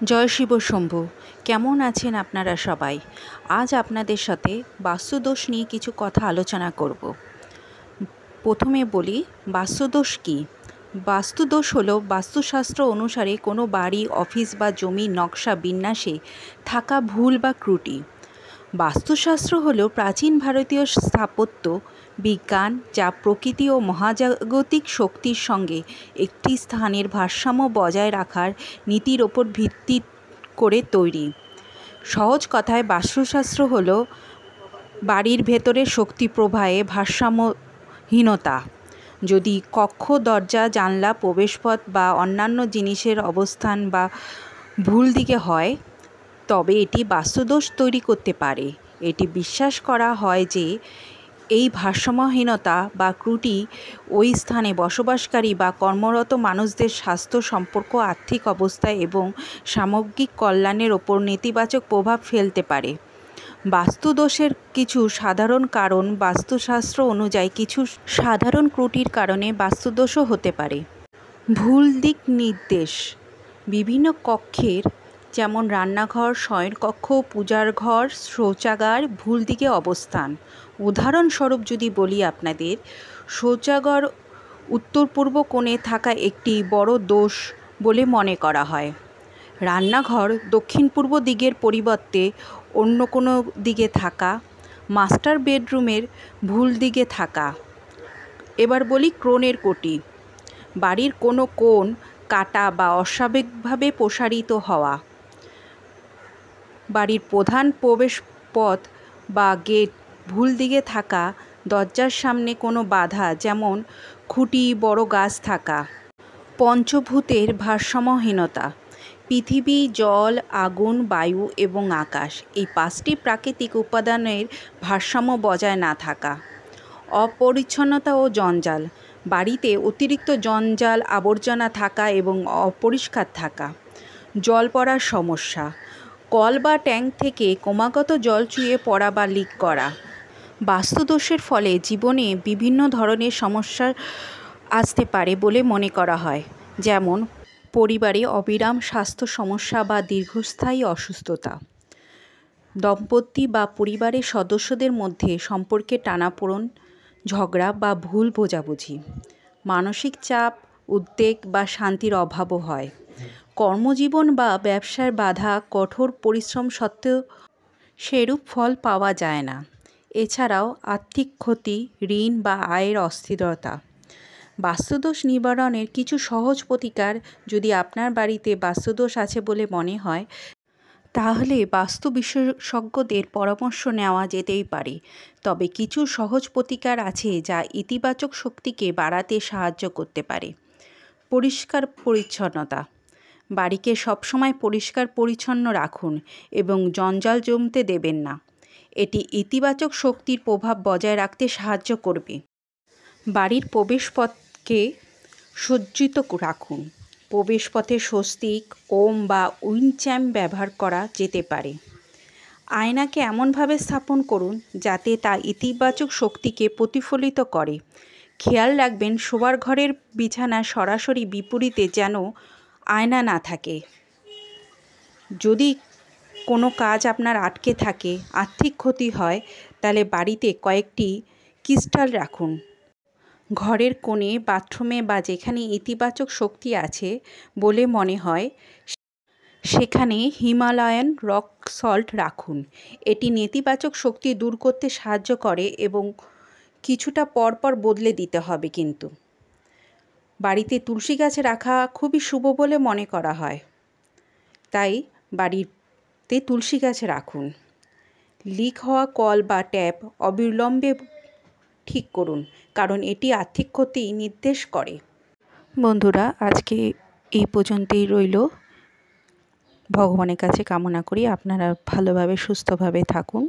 জয় শিব শম্ভু। কেমন আছেন আপনারা সবাই? আজ আপনাদের সাথে বাস্তুদোষ নিয়ে কিছু কথা আলোচনা করব। প্রথমে বলি বাস্তুদোষ কী। বাস্তুদোষ হলো বাস্তুশাস্ত্র অনুসারে কোনো বাড়ি, অফিস বা জমির নকশা বিন্যাসে থাকা ভুল বা ত্রুটি। বাস্তুশাস্ত্র হলো প্রাচীন ভারতীয় স্থাপত্য বিজ্ঞান, যা প্রকৃতি ও মহাজাগতিক শক্তির সঙ্গে একটি স্থানের ভারসাম্য বজায় রাখার নীতির ওপর ভিত্তি করে তৈরি। সহজ কথায় বাস্তুশাস্ত্র হলো বাড়ির ভেতরে শক্তি প্রবাহে ভারসাম্যহীনতা। যদি কক্ষ, দরজা, জানলা, প্রবেশপথ বা অন্যান্য জিনিসের অবস্থান বা ভুল দিকে হয়, তবে এটি বাস্তুদোষ তৈরি করতে পারে। এটি বিশ্বাস করা হয় যে এই ভারসাম্যহীনতা বা ত্রুটি ওই স্থানে বসবাসকারী বা কর্মরত মানুষদের স্বাস্থ্য, সম্পর্ক, আর্থিক অবস্থা এবং সামগ্রিক কল্যাণের ওপর নেতিবাচক প্রভাব ফেলতে পারে। বাস্তুদোষের কিছু সাধারণ কারণ। বাস্তুশাস্ত্র অনুযায়ী কিছু সাধারণ ত্রুটির কারণে বাস্তুদোষও হতে পারে। ভুল দিক নির্দেশ। বিভিন্ন কক্ষের, যেমন রান্নাঘর, শয়নকক্ষ, পূজার ঘর, শৌচাগার ভুল দিকে অবস্থান। উদাহরণস্বরূপ যদি বলি আপনাদের, শৌচাগার উত্তর পূর্ব কোণে থাকা একটি বড় দোষ বলে মনে করা হয়। রান্নাঘর দক্ষিণ পূর্ব দিকের পরিবর্তে অন্য কোনো দিকে থাকা। মাস্টার বেডরুমের ভুল দিকে থাকা। এবার বলি কোণের কোটি। বাড়ির কোনো কোণ কাটা বা অস্বাভাবিকভাবে প্রসারিত হওয়া। বাড়ির প্রধান প্রবেশপথ বা গেট ভুল দিকে থাকা। দরজার সামনে কোনো বাধা, যেমন খুঁটি, বড় গাছ থাকা। পঞ্চভূতের ভারসাম্যহীনতা। পৃথিবী, জল, আগুন, বায়ু এবং আকাশ, এই 5টি প্রাকৃতিক উপাদানের ভারসাম্য বজায় না থাকা। অপরিচ্ছন্নতা ও জঞ্জাল। বাড়িতে অতিরিক্ত জঞ্জাল, আবর্জনা থাকা এবং অপরিষ্কার থাকা। জল পড়ার সমস্যা। কল বা ট্যাঙ্ক থেকে ক্রমাগত জল চুইয়ে পড়া বা লিক করা। বাস্তুদোষের ফলে জীবনে বিভিন্ন ধরনের সমস্যা আসতে পারে বলে মনে করা হয়, যেমন পরিবারে অবিরাম স্বাস্থ্য সমস্যা বা দীর্ঘস্থায়ী অসুস্থতা। দম্পতি বা পরিবারের সদস্যদের মধ্যে সম্পর্কে টানাপোড়েন, ঝগড়া বা ভুল বোঝাবুঝি। মানসিক চাপ, উদ্বেগ বা শান্তির অভাবও হয়। কর্মজীবন বা ব্যবসার বাধা। কঠোর পরিশ্রম সত্ত্বেও সেরূপ ফল পাওয়া যায় না। এছাড়াও আর্থিক ক্ষতি, ঋণ বা আয়ের অস্থিরতা। বাস্তুদোষ নিবারণের কিছু সহজ প্রতিকার। যদি আপনার বাড়িতে বাস্তুদোষ আছে বলে মনে হয়, তাহলে বাস্তু বিশেষজ্ঞদের পরামর্শ নেওয়া যেতেই পারে। তবে কিছু সহজ প্রতিকার আছে যা ইতিবাচক শক্তিকে বাড়াতে সাহায্য করতে পারে। পরিষ্কার পরিচ্ছন্নতা। বাড়িকে সবসময় পরিষ্কার পরিচ্ছন্ন রাখুন এবং জঞ্জাল জমতে দেবেন না। এটি ইতিবাচক শক্তির প্রভাব বজায় রাখতে সাহায্য করবে। বাড়ির প্রবেশপথকে সজ্জিত রাখুন। প্রবেশপথে স্বস্তিক, ওম বা উইনচ্যাম ব্যবহার করা যেতে পারে। আয়নাকে এমনভাবে স্থাপন করুন যাতে তা ইতিবাচক শক্তিকে প্রতিফলিত করে। খেয়াল রাখবেন শোবার ঘরের বিছানার সরাসরি বিপরীতে যেন আয়না না থাকে। যদি কোনো কাজ আপনার আটকে থাকে, আর্থিক ক্ষতি হয়, তাহলে বাড়িতে কয়েকটি ক্রিস্টাল রাখুন। ঘরের কোণে, বাথরুমে বা যেখানে ইতিবাচক শক্তি আছে বলে মনে হয়, সেখানে হিমালয়ান রক সল্ট রাখুন। এটি নেতিবাচক শক্তি দূর করতে সাহায্য করে এবং কিছুটা পরপর বদলে দিতে হবে। কিন্তু বাড়িতে তুলসী গাছ রাখা খুবই শুভ বলে মনে করা হয়, তাই বাড়িতে তুলসী গাছ রাখুন। লিক হওয়া কল বা ট্যাপ অবিলম্বে ঠিক করুন, কারণ এটি আর্থিক ক্ষতি নির্দেশ করে। বন্ধুরা, আজকে এই পর্যন্তই রইল। ভগবানের কাছে কামনা করি আপনারা ভালোভাবে সুস্থভাবে থাকুন।